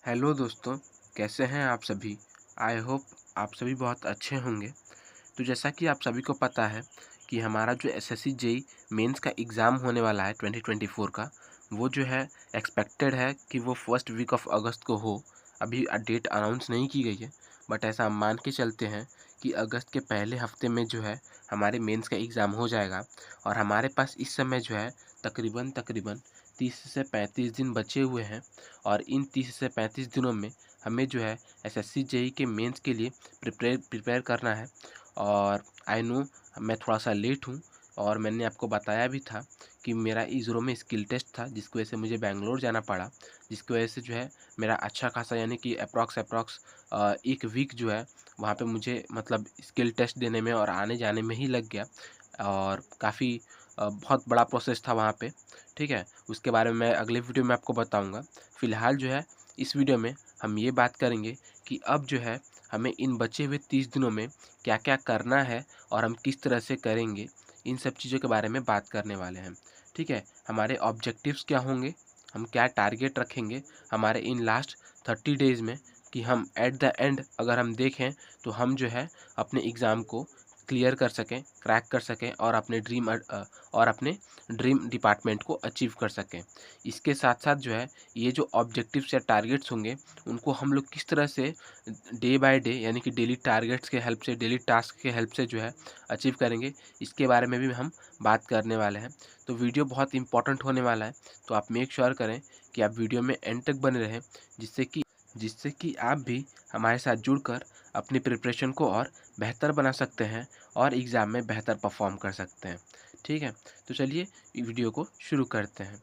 Hello दोस्तों, कैसे हैं आप सभी? आई होप आप सभी बहुत अच्छे होंगे। तो जैसा कि आप सभी को पता है कि हमारा जो एसएससी जेईई मेंस का एग्ज़ाम होने वाला है 2024 का, वो जो है एक्सपेक्टेड है कि वो फर्स्ट वीक ऑफ अगस्त को हो। अभी डेट अनाउंस नहीं की गई है, बट ऐसा हम मान के चलते हैं कि अगस्त के पहले हफ्ते में जो है हमारे मेंस का एग्ज़ाम हो जाएगा। और हमारे पास इस समय जो है तकरीबन 30 से 35 दिन बचे हुए हैं। और इन 30 से 35 दिनों में हमें जो है एसएससी जेईई के मेंस के लिए प्रिपेयर करना है। और आई नो मैं थोड़ा सा लेट हूँ, और मैंने आपको बताया भी था कि मेरा ईज़रो में स्किल टेस्ट था, जिसकी वजह से मुझे बैंगलोर जाना पड़ा, जिसकी वजह से जो है मेरा अच्छा खासा यानी कि अप्रॉक्स एक वीक जो है वहाँ पे मुझे मतलब स्किल टेस्ट देने में और आने जाने में ही लग गया। और काफ़ी बहुत बड़ा प्रोसेस था वहाँ पे, ठीक है। उसके बारे में मैं अगले वीडियो में आपको बताऊँगा। फ़िलहाल जो है इस वीडियो में हम ये बात करेंगे कि अब जो है हमें इन बचे हुए 30 दिनों में क्या-क्या करना है और हम किस तरह से करेंगे, इन सब चीज़ों के बारे में बात करने वाले हैं, ठीक है। हमारे ऑब्जेक्टिव्स क्या होंगे, हम क्या टारगेट रखेंगे हमारे इन लास्ट 30 डेज़ में, कि हम एट द एंड अगर हम देखें तो हम जो है अपने एग्ज़ाम को क्लियर कर सकें, क्रैक कर सकें और अपने ड्रीम डिपार्टमेंट को अचीव कर सकें। इसके साथ-साथ जो है ये जो ऑब्जेक्टिव्स या टारगेट्स होंगे, उनको हम लोग किस तरह से डे बाय डे यानी कि डेली टारगेट्स के हेल्प से, डेली टास्क के हेल्प से जो है अचीव करेंगे, इसके बारे में भी हम बात करने वाले हैं। तो वीडियो बहुत इंपॉर्टेंट होने वाला है, तो आप मेक श्योर करें कि आप वीडियो में एंड तक बने रहें, जिससे कि आप भी हमारे साथ जुड़कर अपनी प्रिपरेशन को और बेहतर बना सकते हैं और एग्ज़ाम में बेहतर परफॉर्म कर सकते हैं, ठीक है। तो चलिए वीडियो को शुरू करते हैं,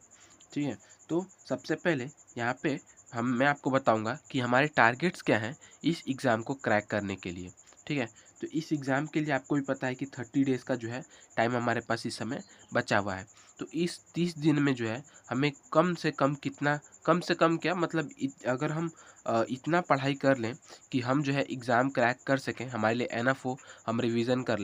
ठीक है। तो सबसे पहले यहाँ पे मैं आपको बताऊंगा कि हमारे टारगेट्स क्या हैं इस एग्ज़ाम को क्रैक करने के लिए, ठीक है। तो इस एग्ज़ाम के लिए आपको भी पता है कि 30 डेज़ का जो है टाइम हमारे पास इस समय बचा हुआ है। तो इस 30 दिन में जो है हमें कम से कम कितना, कम से कम क्या मतलब अगर हम इतना पढ़ाई कर लें कि हम जो है एग्ज़ाम क्रैक कर सकें, हमारे लिए एनफ हो। हम रिवीज़न कर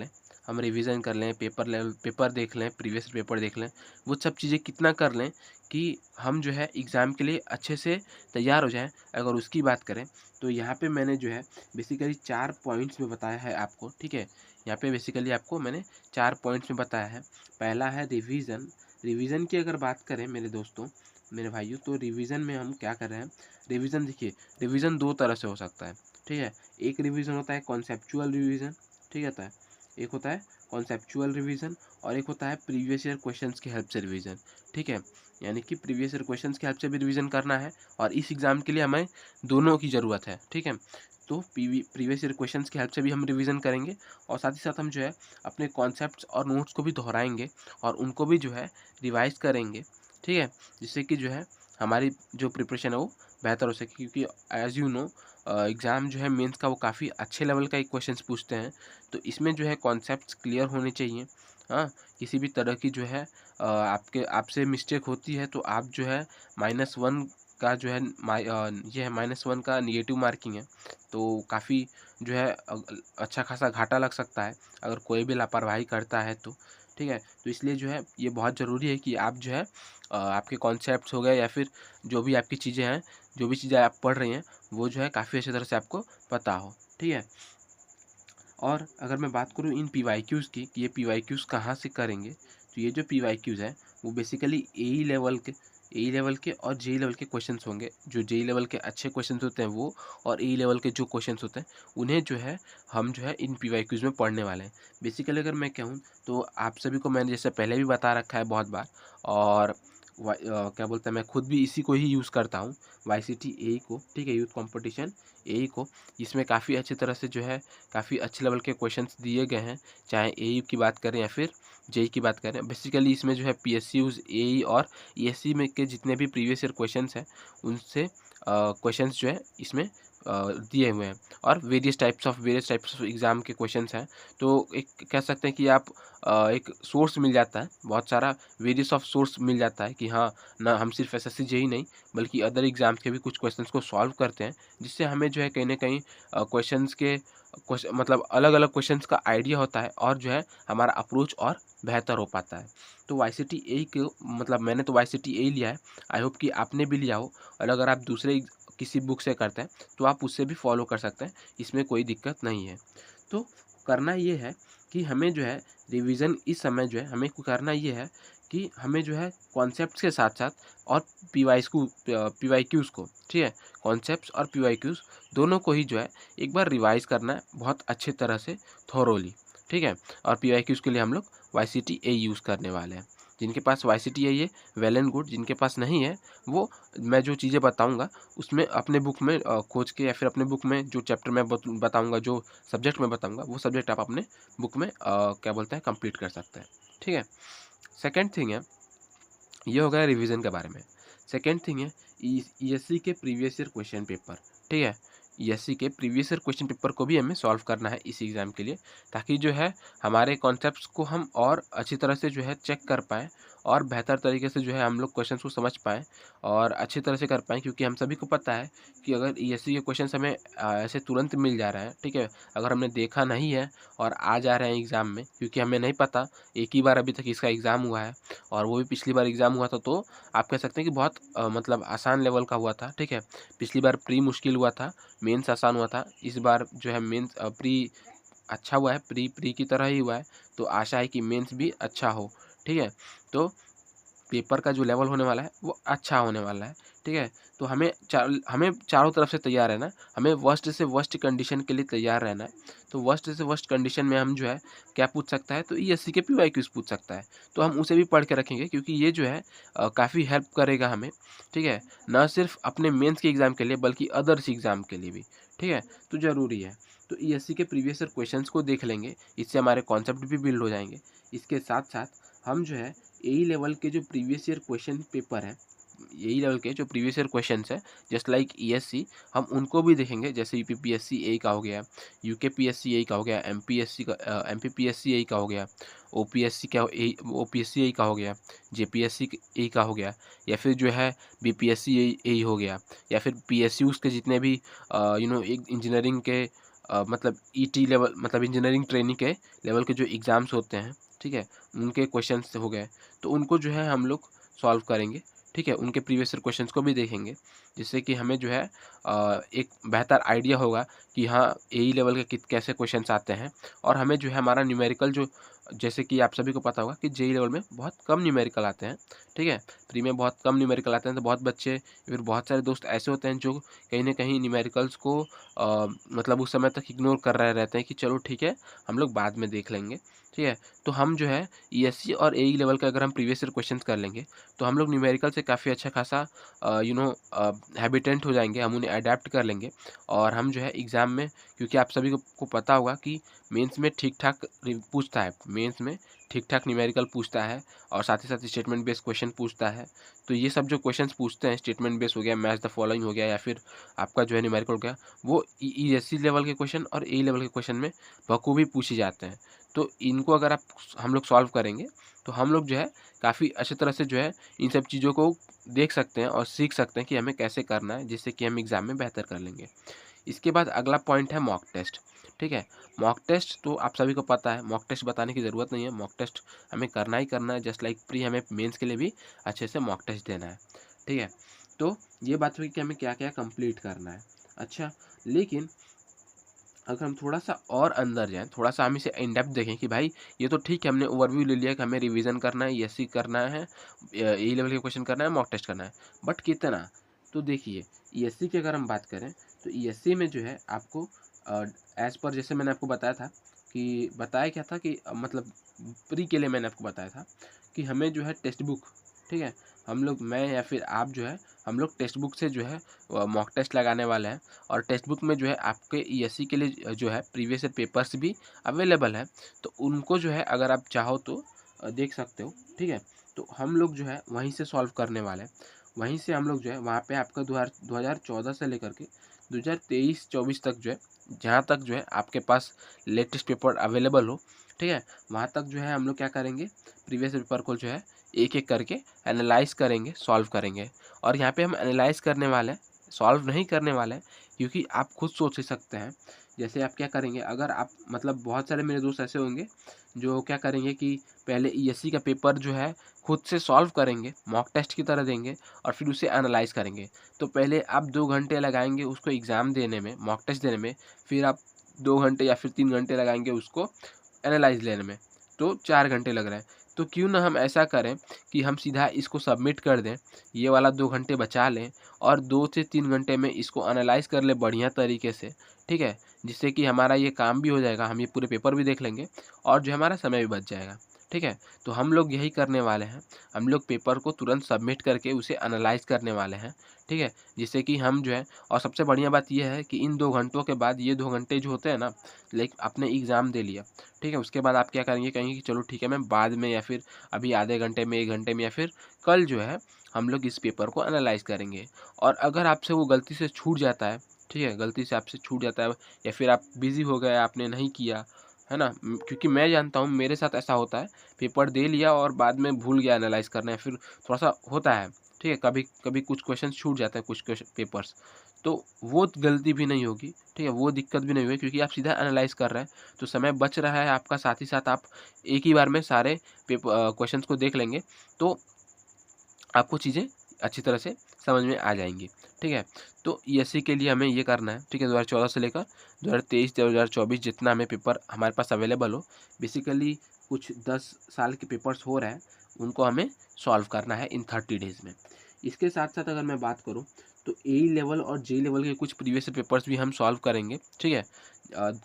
लें, पेपर देख लें, प्रीवियस पेपर देख लें, वो सब चीज़ें कितना कर लें कि हम जो है एग्ज़ाम के लिए अच्छे से तैयार हो जाएँ। अगर उसकी बात करें तो यहाँ पे मैंने जो है बेसिकली 4 पॉइंट्स में बताया है आपको, ठीक है। यहाँ पे बेसिकली आपको मैंने 4 पॉइंट्स में बताया है। पहला है रिवीज़न। रिवीज़न की अगर बात करें मेरे दोस्तों, मेरे भाइयों, तो रिवीज़न में हम क्या कर रहे हैं। रिवीज़न देखिए, रिवीज़न 2 तरह से हो सकता है, ठीक है। एक रिवीज़न होता है कॉन्सेप्चुअल रिवीज़न, ठीक है। एक होता है कॉन्सेप्चुअल रिवीज़न और एक होता है प्रीवियस ईयर क्वेश्चंस की हेल्प से रिवीज़न, ठीक है। यानी कि प्रीवियस ईयर क्वेश्चंस की हेल्प से भी रिवीज़न करना है और इस एग्ज़ाम के लिए हमें दोनों की ज़रूरत है, ठीक है। तो प्रीवियस ईयर क्वेश्चंस की हेल्प से भी हम रिवीज़न करेंगे और साथ ही साथ हम जो है अपने कॉन्सेप्ट्स और नोट्स को भी दोहराएँगे और उनको भी जो है रिवाइज़ करेंगे, ठीक है। जिससे कि जो है हमारी जो प्रिपरेशन है वो बेहतर हो सके, क्योंकि एज़ यू नो एग्ज़ाम जो है मेंस का वो काफ़ी अच्छे लेवल का एक क्वेश्चंस पूछते हैं। तो इसमें जो है कॉन्सेप्ट्स क्लियर होने चाहिए। हाँ, किसी भी तरह की जो है आपसे मिस्टेक होती है तो आप जो है -1 का जो है ये है -1 का नेगेटिव मार्किंग है। तो काफ़ी जो है अच्छा खासा घाटा लग सकता है अगर कोई भी लापरवाही करता है तो, ठीक है। तो इसलिए जो है ये बहुत ज़रूरी है कि आप जो है आपके कॉन्सेप्ट्स हो गए या फिर जो भी आपकी चीज़ें हैं, जो भी चीज़ें आप पढ़ रही हैं, वो जो है काफ़ी अच्छी तरह से आपको पता हो, ठीक है। और अगर मैं बात करूँ इन पीवाईक्यूज़ की कि ये पीवाईक्यूज़ कहाँ से करेंगे, तो ये जो पीवाईक्यूज़ हैं वो बेसिकली एई लेवल के और जेईई लेवल के क्वेश्चंस होंगे। जो जेईई लेवल के अच्छे क्वेश्चंस होते हैं वो, और एई लेवल के जो क्वेश्चंस होते हैं उन्हें जो है हम जो है इन पीवाईक्यूज़ में पढ़ने वाले हैं। बेसिकली अगर मैं कहूँ तो आप सभी को मैंने जैसे पहले भी बता रखा है बहुत बार, और क्या बोलते हैं, मैं खुद भी इसी को ही यूज़ करता हूँ, वाईसीटी एई को, ठीक है, यूथ कॉम्पिटिशन एई को। इसमें काफ़ी अच्छी तरह से जो है काफ़ी अच्छे लेवल के क्वेश्चंस दिए गए हैं, चाहे एयू की बात करें या फिर जेईई की बात करें। बेसिकली इसमें जो है पीएसयूज़, एई और ईएससी में के जितने भी प्रीवियस ईयर क्वेश्चंस हैं उनसे क्वेश्चंस जो है इसमें दिए हुए हैं, और वेरियस टाइप्स ऑफ एग्ज़ाम के क्वेश्चंस हैं। तो एक कह सकते हैं कि आप एक सोर्स मिल जाता है, बहुत सारा वेरियस ऑफ सोर्स मिल जाता है कि हाँ, ना हम सिर्फ एसएससी जेईई नहीं बल्कि अदर एग्ज़ाम्स के भी कुछ क्वेश्चंस को सॉल्व करते हैं, जिससे हमें जो है कहीं न कहीं क्वेश्चंस के मतलब अलग-अलग क्वेश्चंस का आइडिया होता है और जो है हमारा अप्रोच और बेहतर हो पाता है। तो वाईसीटी एई को मतलब मैंने तो वाईसीटी एई लिया है, आई होप कि आपने भी लिया हो। और अगर आप दूसरे किसी बुक से करते हैं तो आप उससे भी फॉलो कर सकते हैं, इसमें कोई दिक्कत नहीं है। तो करना ये है कि हमें जो है रिवीजन इस समय जो है हमें करना ये है कि हमें जो है कॉन्सेप्ट्स के साथ साथ और पीवाईक्यूज़ को, ठीक है, कॉन्सेप्ट्स और पीवाईक्यूज़ दोनों को ही जो है एक बार रिवाइज करना है बहुत अच्छी तरह से, थोरोली, ठीक है। और पीवाईक्यूज़ के लिए हम लोग YCTA यूज़ करने वाले हैं। जिनके पास YCTA है वेल एंड गुड, जिनके पास नहीं है वो मैं जो चीज़ें बताऊंगा उसमें अपने बुक में खोज के या फिर अपने बुक में जो चैप्टर मैं बताऊंगा, जो सब्जेक्ट मैं बताऊंगा वो सब्जेक्ट आप अपने बुक में क्या बोलते हैं कंप्लीट कर सकते हैं, ठीक है। सेकेंड थिंग है, ये हो गया रिवीजन के बारे में। सेकेंड थिंग है ESC के प्रीवियस ईयर क्वेश्चन पेपर, ठीक है। ESC के प्रीवियस ईयर क्वेश्चन पेपर को भी हमें सॉल्व करना है इस एग्ज़ाम के लिए, ताकि जो है हमारे कॉन्सेप्ट्स को हम और अच्छी तरह से जो है चेक कर पाएँ और बेहतर तरीके से जो है हम लोग क्वेश्चंस को समझ पाएँ और अच्छी तरह से कर पाएँ। क्योंकि हम सभी को पता है कि अगर ESC के क्वेश्चंस हमें ऐसे तुरंत मिल जा रहे हैं, ठीक है, अगर हमने देखा नहीं है और आ जा रहे हैं एग्ज़ाम में, क्योंकि हमें नहीं पता, एक ही बार अभी तक इसका एग्ज़ाम हुआ है और वो भी पिछली बार एग्ज़ाम हुआ था, तो आप कह सकते हैं कि बहुत मतलब आसान लेवल का हुआ था, ठीक है। पिछली बार प्री मुश्किल हुआ था, मेंस आसान हुआ था, इस बार जो है मेंस प्री अच्छा हुआ है, प्री की तरह ही हुआ है, तो आशा है कि मेंस भी अच्छा हो, ठीक है। तो पेपर का जो लेवल होने वाला है वो अच्छा होने वाला है, ठीक है। तो हमें चारों तरफ से तैयार रहना है, हमें वर्स्ट से वर्स्ट कंडीशन के लिए तैयार रहना है। तो वर्स्ट से वर्स्ट कंडीशन में हम जो है क्या पूछ सकता है, तो ESC के PYQs पूछ सकता है, तो हम उसे भी पढ़ के रखेंगे, क्योंकि ये जो है काफ़ी हेल्प करेगा हमें, ठीक है, न सिर्फ अपने मेंस के एग्ज़ाम के लिए बल्कि अदर्स एग्ज़ाम के लिए भी, ठीक है। तो ज़रूरी है, तो ESC के प्रीवियस ईयर क्वेश्चंस को देख लेंगे, इससे हमारे कॉन्सेप्ट भी बिल्ड हो जाएंगे। इसके साथ साथ हम जो है AE लेवल के जो प्रीवियस ईयर क्वेश्चन पेपर है, AE लेवल के जो प्रीवियस ईयर क्वेश्चंस है जस्ट लाइक ESC, हम उनको भी देखेंगे। जैसे UPPSC AE का हो गया, UKPSC AE का हो गया, MPPSC AE का हो गया, OPSC AE का हो गया, JPSC AE का हो गया, या फिर जो है BPSC AE हो गया, या फिर PSUs के जितने भी एक इंजीनियरिंग के मतलब ET लेवल, मतलब इंजीनियरिंग ट्रेनिंग के लेवल के जो एग्ज़ाम्स होते हैं, ठीक है, उनके क्वेश्चंस हो गए, तो उनको जो है हम लोग सॉल्व करेंगे, ठीक है। उनके प्रीवियस ईयर क्वेश्चंस को भी देखेंगे, जिससे कि हमें जो है एक बेहतर आइडिया होगा कि हाँ AE लेवल के कैसे क्वेश्चंस आते हैं। और हमें जो है हमारा न्यूमेरिकल जो, जैसे कि आप सभी को पता होगा कि JEE लेवल में बहुत कम न्यूमेरिकल आते हैं, ठीक है, प्री में बहुत कम न्यूमेरिकल आते हैं। तो बहुत बच्चे, फिर बहुत सारे दोस्त ऐसे होते हैं जो कहीं ना कहीं न्यूमेरिकल्स को मतलब उस समय तक इग्नोर कर रहे रहते हैं कि चलो ठीक है हम लोग बाद में देख लेंगे, ठीक है। तो हम जो है ESC और AE लेवल का अगर हम प्रीवियस ईयर क्वेश्चंस कर लेंगे तो हम लोग न्यूमेरिकल से काफ़ी अच्छा खासा हैबिटेंट हो जाएंगे, हम उन्हें अडेप्ट कर लेंगे। और हम जो है एग्ज़ाम में, क्योंकि आप सभी को पता होगा कि मेंस में ठीक ठाक पूछता है, मेंस में ठीक ठाक न्यूमेरिकल पूछता है और साथ ही साथ स्टेटमेंट बेस्ड क्वेश्चन पूछता है। तो ये सब जो क्वेश्चंस पूछते हैं, स्टेटमेंट बेस्ड हो गया, मैच द फॉलोइंग हो गया, या फिर आपका जो है न्यूमेरिकल हो गया, वो ESC लेवल के क्वेश्चन और AE लेवल के क्वेश्चन में बखूबी पूछे जाते हैं। तो इनको अगर हम लोग सॉल्व करेंगे तो हम लोग जो है काफ़ी अच्छी तरह से जो है इन सब चीज़ों को देख सकते हैं और सीख सकते हैं कि हमें कैसे करना है, जिससे कि हम एग्ज़ाम में बेहतर कर लेंगे। इसके बाद अगला पॉइंट है मॉक टेस्ट, ठीक है। मॉक टेस्ट तो आप सभी को पता है, मॉक टेस्ट बताने की ज़रूरत नहीं है, मॉक टेस्ट हमें करना ही करना है। जस्ट लाइक प्री हमें मेंस के लिए भी अच्छे से मॉक टेस्ट देना है, ठीक है। तो ये बात हुई कि हमें क्या क्या कंप्लीट करना है। अच्छा, लेकिन अगर हम थोड़ा सा और अंदर जाएँ, थोड़ा सा हम इसे इन डेप्थ देखें कि भाई ये तो ठीक है, हमने ओवरव्यू ले लिया कि हमें रिवीजन करना है, ESC करना है, AE लेवल के क्वेश्चन करना है, मॉक टेस्ट करना है, बट कितना? तो देखिए ESC की अगर हम बात करें तो ESC में जो है आपको एज़ पर जैसे मैंने आपको बताया था कि बताया क्या था कि मतलब प्री के लिए मैंने आपको बताया था कि हमें जो है टेक्स्ट बुक, ठीक है, हम लोग, मैं या फिर आप जो है, हम लोग टेक्स्ट बुक से जो है मॉक टेस्ट लगाने वाले हैं। और टेक्स्ट बुक में जो है आपके ESC के लिए जो है प्रीवियस ईयर पेपर्स भी अवेलेबल है, तो उनको जो है अगर आप चाहो तो देख सकते हो, ठीक है। तो हम लोग जो है वहीं से सॉल्व करने वाले हैं, वहीं से हम लोग जो है वहाँ पे आपका 2014 से लेकर के 2023-24 तक जो है, जहाँ तक जो है आपके पास लेटेस्ट पेपर अवेलेबल हो, ठीक है, वहाँ तक जो है हम लोग क्या करेंगे, प्रीवियस पेपर को जो है एक एक करके एनालाइज करेंगे, सॉल्व करेंगे। और यहाँ पे हम एनालाइज करने वाले हैं, सॉल्व नहीं करने वाले हैं, क्योंकि आप खुद सोच ही सकते हैं जैसे आप क्या करेंगे, अगर आप मतलब बहुत सारे मेरे दोस्त ऐसे होंगे जो क्या करेंगे कि पहले ईएससी का पेपर जो है खुद से सॉल्व करेंगे, मॉक टेस्ट की तरह देंगे और फिर उसे एनालाइज करेंगे। तो पहले आप 2 घंटे लगाएंगे उसको एग्ज़ाम देने में, मॉक टेस्ट देने में, फिर आप 2 घंटे या फिर 3 घंटे लगाएंगे उसको एनालाइज लेने में, तो 4 घंटे लग रहे हैं। तो क्यों ना हम ऐसा करें कि हम सीधा इसको सबमिट कर दें, ये वाला 2 घंटे बचा लें और 2 से 3 घंटे में इसको एनालाइज़ कर लें बढ़िया तरीके से, ठीक है? जिससे कि हमारा ये काम भी हो जाएगा, हम ये पूरे पेपर भी देख लेंगे और जो हमारा समय भी बच जाएगा, ठीक है? तो हम लोग यही करने वाले हैं, हम लोग पेपर को तुरंत सबमिट करके उसे एनालाइज़ करने वाले हैं, ठीक है? जिससे कि हम जो है, और सबसे बढ़िया बात ये है कि इन 2 घंटों के बाद ये 2 घंटे जो होते हैं ना, लाइक आपने एग्ज़ाम दे लिया, ठीक है? उसके बाद आप क्या करेंगे, कहेंगे कि चलो ठीक है, मैं बाद में या फिर अभी आधे घंटे में, 1 घंटे में या फिर कल जो है हम लोग इस पेपर को एनालाइज़ करेंगे। और अगर आपसे वो गलती से छूट जाता है, ठीक है? गलती से आपसे छूट जाता है या फिर आप बिज़ी हो गए, आपने नहीं किया, है ना? क्योंकि मैं जानता हूँ मेरे साथ ऐसा होता है, पेपर दे लिया और बाद में भूल गया एनालाइज़ करना, या फिर थोड़ा-सा होता है, ठीक है? कभी-कभी कुछ क्वेश्चन्स छूट जाते हैं, कुछ पेपर्स, तो वो गलती भी नहीं होगी, ठीक है? वो दिक्कत भी नहीं होगी क्योंकि आप सीधा एनालाइज़ कर रहे हैं, तो समय बच रहा है आपका, साथ ही साथ आप एक ही बार में सारे क्वेश्चन्स को देख लेंगे, तो आपको चीज़ें अच्छी तरह से समझ में आ जाएँगी, ठीक है? तो ईएससी के लिए हमें ये करना है, ठीक है? 2014 से लेकर 2023 या 2024 जितना हमें पेपर हमारे पास अवेलेबल हो, बेसिकली कुछ 10 साल के पेपर्स हो रहे हैं, उनको हमें सॉल्व करना है इन 30 डेज़ में। इसके साथ-साथ अगर मैं बात करूँ, तो एई लेवल और जेईई लेवल के कुछ प्रीवियस पेपर्स भी हम सॉल्व करेंगे, ठीक है?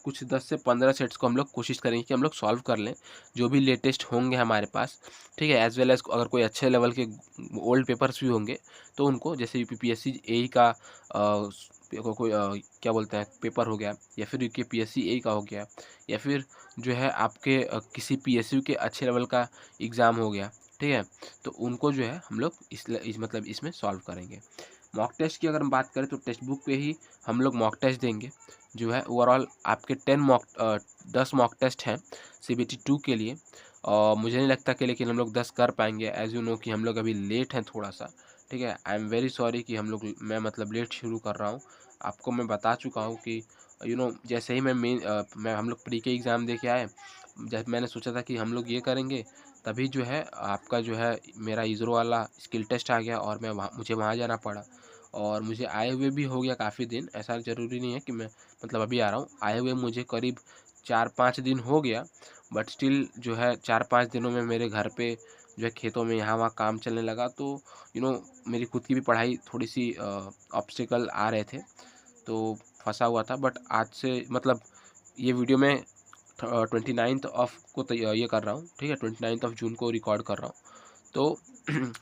कुछ 10 से 15 सेट्स को हम लोग कोशिश करेंगे कि हम लोग सॉल्व कर लें, जो भी लेटेस्ट होंगे हमारे पास, ठीक है? एज़ वेल एज़ अगर कोई अच्छे लेवल के ओल्ड पेपर्स भी होंगे, तो उनको, जैसे यूपीपीएससी एई का कोई क्या बोलते हैं पेपर हो गया, या फिर यूकेपीएससी एई का हो गया, या फिर जो है आपके किसी पीएसयू के अच्छे लेवल का एग्ज़ाम हो गया, ठीक है? तो उनको जो है हम लोग इस मतलब इसमें सॉल्व करेंगे। मॉक टेस्ट की अगर हम बात करें, तो टेक्स्ट बुक पे ही हम लोग मॉक टेस्ट देंगे, जो है ओवरऑल आपके 10 मॉक टेस्ट हैं सीबीटी 2 के लिए, और मुझे नहीं लगता कि लेकिन हम लोग 10 कर पाएँगे। एज़ यू नो कि हम लोग अभी लेट हैं थोड़ा-सा, ठीक है? आई एम वेरी सॉरी कि मैं मतलब लेट शुरू कर रहा हूँ। आपको मैं बता चुका हूँ कि जैसे ही मैं हम लोग प्री के एग्ज़ाम दे के आए, जब मैंने सोचा था कि हम लोग ये करेंगे, तभी जो है आपका जो है मेरा इज़रो वाला स्किल टेस्ट आ गया और मुझे वहाँ जाना पड़ा, और मुझे आए हुए भी हो गया काफ़ी दिन। ऐसा ज़रूरी नहीं है कि मैं मतलब अभी आ रहा हूँ, आए हुए मुझे करीब 4-5 दिन हो गया, बट स्टिल जो है 4-5 दिनों में मेरे घर पे जो है खेतों में यहाँ-वहाँ काम चलने लगा, तो मेरी खुद की भी पढ़ाई थोड़ी-सी ऑब्स्टेकल आ रहे थे, तो फँसा हुआ था। बट आज से मतलब ये वीडियो मैं 29th ऑफ को ये कर रहा हूँ, ठीक है? 29th ऑफ जून को रिकॉर्ड कर रहा हूँ, तो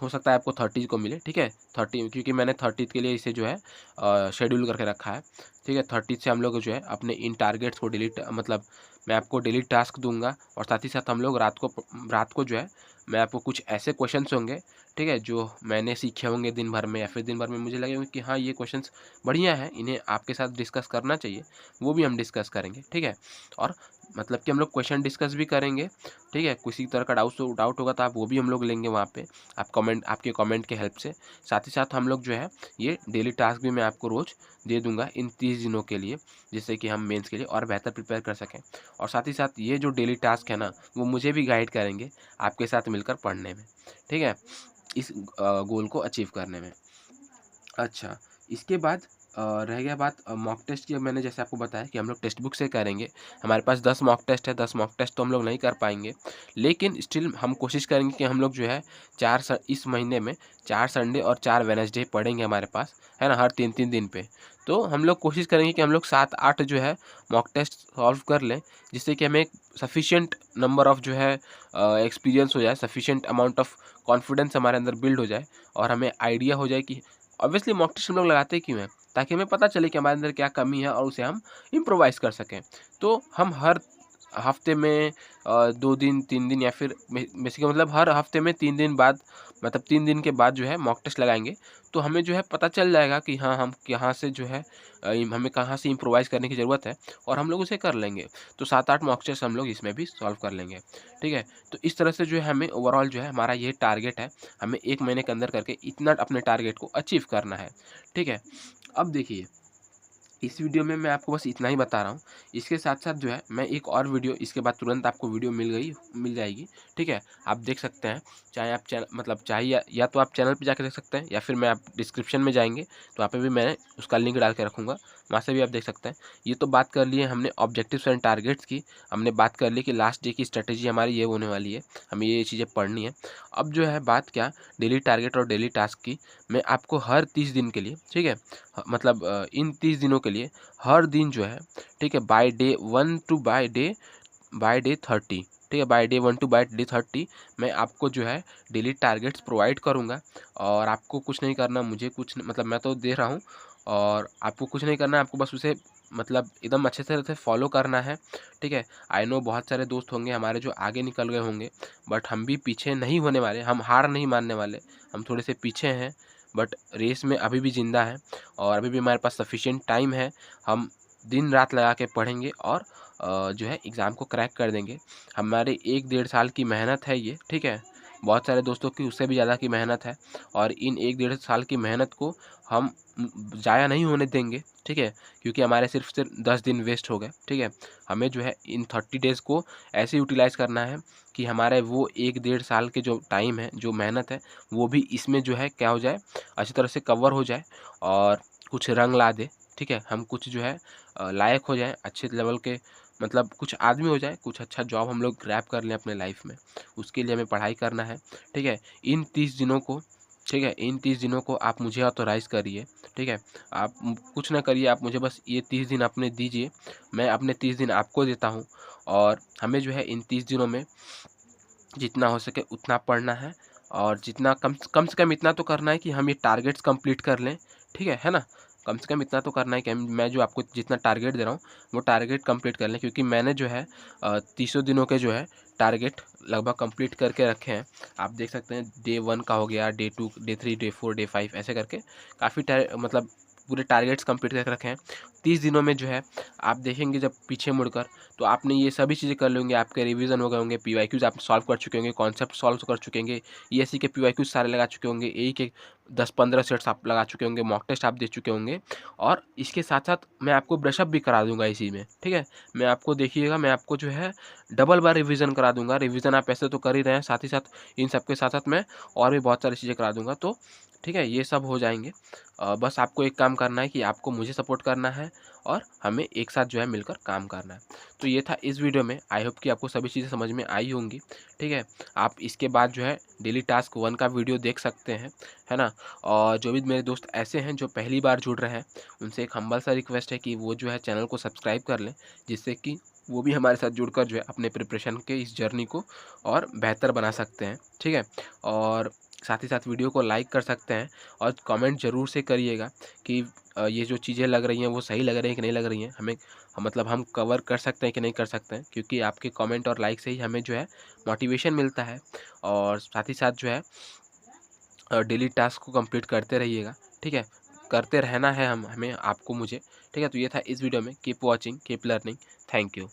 हो सकता है आपको 30 को मिले, ठीक है? 30, क्योंकि मैंने 30 के लिए इसे जो है शेड्यूल करके रखा है, ठीक है? 30 से हम लोग जो है अपने इन टारगेट्स को मतलब मैं आपको डेली टास्क दूँगा, और साथ ही साथ हम लोग रात को जो है मैं आपको कुछ ऐसे क्वेश्चंस होंगे, ठीक है? जो मैंने सीखे होंगे दिन भर में, या फिर दिन भर में मुझे लगेगा कि हाँ, ये क्वेश्चंस बढ़िया हैं, इन्हें आपके साथ डिस्कस करना चाहिए, वो भी हम डिस्कस करेंगे, ठीक है? और मतलब कि हम लोग क्वेश्चन डिस्कस भी करेंगे, ठीक है? किसी तरह का डाउट होगा तो आप वो भी हम लोग लेंगे वहाँ पे, आपके कमेंट के हेल्प से। साथ ही साथ हम लोग जो है ये डेली टास्क भी मैं आपको रोज़ दे दूँगा इन 30 दिनों के लिए, जिससे कि हम मेंस के लिए और बेहतर प्रिपेयर कर सकें। और साथ ही साथ ये जो डेली टास्क है ना, वो मुझे भी गाइड करेंगे आपके साथ मिलकर पढ़ने में, ठीक है? इस गोल को अचीव करने में। अच्छा, इसके बाद रह गया बात मॉक टेस्ट की। अब मैंने जैसे आपको बताया कि हम लोग टेक्स्ट बुक से करेंगे। हमारे पास 10 मॉक टेस्ट है, 10 मॉक टेस्ट तो हम लोग नहीं कर पाएँगे, लेकिन स्टिल हम कोशिश करेंगे कि हम लोग जो है इस महीने में 4 संडे और 4 वेडनेसडे पड़ेंगे हमारे पास, है ना? हर 3-3 दिन पे। तो हम लोग कोशिश करेंगे कि हम लोग 7-8 जो है मॉक टेस्ट सॉल्व कर लें, जिससे कि हमें एक सफिशिएंट नंबर ऑफ जो है एक्सपीरियंस हो जाए, सफिशिएंट अमाउंट ऑफ कॉन्फिडेंस हमारे अंदर बिल्ड हो जाए, और हमें आइडिया हो जाए कि ऑब्वियसली मॉक टेस्ट हम लोग लगाते क्यों हैं? ताकि हमें पता चले कि हमारे अंदर क्या कमी है और उसे हम इम्प्रोवाइज़ कर सकें। तो हम हर हफ्ते में 2 दिन, 3 दिन, या फिर बेसिकली मतलब हर हफ्ते में 3 दिन बाद, मतलब 3 दिन के बाद जो है मॉक टेस्ट लगाएँगे। तो हमें जो है पता चल जाएगा कि हाँ, हम यहाँ से जो है हमें कहाँ से इम्प्रोवाइज़ करने की ज़रूरत है, और हम लोग उसे कर लेंगे। तो 7-8 मॉक टेस्ट हम लोग इसमें भी सॉल्व कर लेंगे, ठीक है? तो इस तरह से जो है हमें ओवरऑल जो है हमारा ये टारगेट है, हमें 1 महीने के अंदर करके इतना अपने टारगेट को अचीव करना है, ठीक है? अब देखिए, इस वीडियो में मैं आपको बस इतना ही बता रहा हूँ। इसके साथ साथ जो है मैं एक और वीडियो इसके बाद तुरंत आपको वीडियो मिल जाएगी, ठीक है। आप देख सकते हैं, चाहे आप चैनल मतलब चाहे या तो आप चैनल पे जाकर देख सकते हैं, या फिर मैं आप डिस्क्रिप्शन में जाएंगे तो वहाँ पे भी मैं उसका लिंक डाल के रखूँगा, वहाँ से भी आप देख सकते हैं। ये तो बात कर लिए हमने ऑब्जेक्टिव्स एंड टारगेट्स की, हमने बात कर ली कि लास्ट डे की स्ट्रेटेजी हमारी ये होने वाली है, हमें ये चीज़ें पढ़नी है। अब जो है बात क्या, डेली टारगेट और डेली टास्क की, मैं आपको हर 30 दिन के लिए, ठीक है, मतलब इन 30 दिनों के लिए हर दिन जो है, ठीक है, by day 1 to by day 30, ठीक है, by day 1 to by day 30 मैं आपको जो है डेली टारगेट्स प्रोवाइड करूँगा। और आपको कुछ नहीं करना, मुझे कुछ मतलब मैं तो दे रहा हूँ और आपको कुछ नहीं करना है, आपको बस उसे मतलब एकदम अच्छे तरह से फॉलो करना है, ठीक है। आई नो बहुत सारे दोस्त होंगे हमारे जो आगे निकल गए होंगे, बट हम भी पीछे नहीं होने वाले, हम हार नहीं मानने वाले। हम थोड़े से पीछे हैं बट रेस में अभी भी ज़िंदा है और अभी भी हमारे पास सफिशिएंट टाइम है। हम दिन रात लगा के पढ़ेंगे और जो है एग्ज़ाम को क्रैक कर देंगे। हमारे 1-1.5 साल की मेहनत है ये, ठीक है। बहुत सारे दोस्तों की उससे भी ज़्यादा की मेहनत है और इन 1-1.5 साल की मेहनत को हम ज़ाया नहीं होने देंगे, ठीक है, क्योंकि हमारे सिर्फ 10 दिन वेस्ट हो गए, ठीक है। हमें जो है इन 30 डेज़ को ऐसे यूटिलाइज़ करना है कि हमारे वो 1-1.5 साल के जो टाइम है, जो मेहनत है, वो भी इसमें जो है क्या हो जाए, अच्छी तरह से कवर हो जाए और कुछ रंग ला दे, ठीक है। हम कुछ जो है लायक हो जाएँ, अच्छे लेवल के मतलब कुछ आदमी हो जाए, कुछ अच्छा जॉब हम लोग ग्रैब कर लें अपने लाइफ में, उसके लिए हमें पढ़ाई करना है, ठीक है। इन 30 दिनों को, ठीक है, इन 30 दिनों को आप मुझे ऑथोराइज़ करिए, ठीक है। आप कुछ ना करिए, आप मुझे बस ये 30 दिन अपने दीजिए, मैं अपने 30 दिन आपको देता हूँ और हमें जो है इन 30 दिनों में जितना हो सके उतना पढ़ना है और जितना कम से कम इतना तो करना है कि हम ये टारगेट्स कंप्लीट कर लें, ठीक है ना? कम से कम इतना तो करना है कि मैं जो आपको जितना टारगेट दे रहा हूँ वो टारगेट कंप्लीट कर लें, क्योंकि मैंने जो है 300 दिनों के जो है टारगेट लगभग कंप्लीट करके रखे हैं। आप देख सकते हैं डे 1 का हो गया, डे 2, डे 3, डे 4, डे 5 ऐसे करके काफ़ी मतलब पूरे टारगेट्स कंप्लीट करके रखे हैं। 30 दिनों में जो है आप देखेंगे जब पीछे मुड़कर, तो आपने ये सभी चीज़ें कर लेंगे, आपके रिवीजन हो गए होंगे, पीवाईक्यूज आप सॉल्व कर चुके होंगे, कॉन्सेप्ट सॉल्व कर चुके होंगे, ईएससी के पीवाईक्यूज सारे लगा चुके होंगे, एई के 10-15 सेट्स आप लगा चुके होंगे, मॉक टेस्ट आप दे चुके होंगे और इसके साथ साथ मैं आपको ब्रशअप भी करा दूंगा इसी में, ठीक है। मैं आपको देखिएगा, मैं आपको जो है डबल बार रिवीजन करा दूंगा। रिवीजन आप ऐसे तो कर ही रहे हैं, साथ ही साथ इन सब के साथ साथ मैं और भी बहुत सारी चीज़ें करा दूंगा, तो ठीक है, ये सब हो जाएंगे। बस आपको एक काम करना है कि आपको मुझे सपोर्ट करना है और हमें एक साथ जो है मिलकर काम करना है। तो ये था इस वीडियो में। आई होप कि आपको सभी चीज़ें समझ में आई होंगी, ठीक है। आप इसके बाद जो है डेली टास्क 1 का वीडियो देख सकते हैं, है ना। और जो भी मेरे दोस्त ऐसे हैं जो पहली बार जुड़ रहे हैं, उनसे एक हम्बल सा रिक्वेस्ट है कि वो जो है चैनल को सब्सक्राइब कर लें, जिससे कि वो भी हमारे साथ जुड़कर जो है अपने प्रिपरेशन के इस जर्नी को और बेहतर बना सकते हैं, ठीक है। और साथ ही साथ वीडियो को लाइक कर सकते हैं और कमेंट ज़रूर से करिएगा कि ये जो चीज़ें लग रही हैं वो सही लग रही हैं कि नहीं लग रही हैं, हमें मतलब हम कवर कर सकते हैं कि नहीं कर सकते हैं, क्योंकि आपके कमेंट और लाइक से ही हमें जो है मोटिवेशन मिलता है। और साथ ही साथ जो है डेली टास्क को कंप्लीट करते रहिएगा, ठीक है, करते रहना है हमें आपको मुझे, ठीक है। तो ये था इस वीडियो में। Keep watching, keep learning, thank you.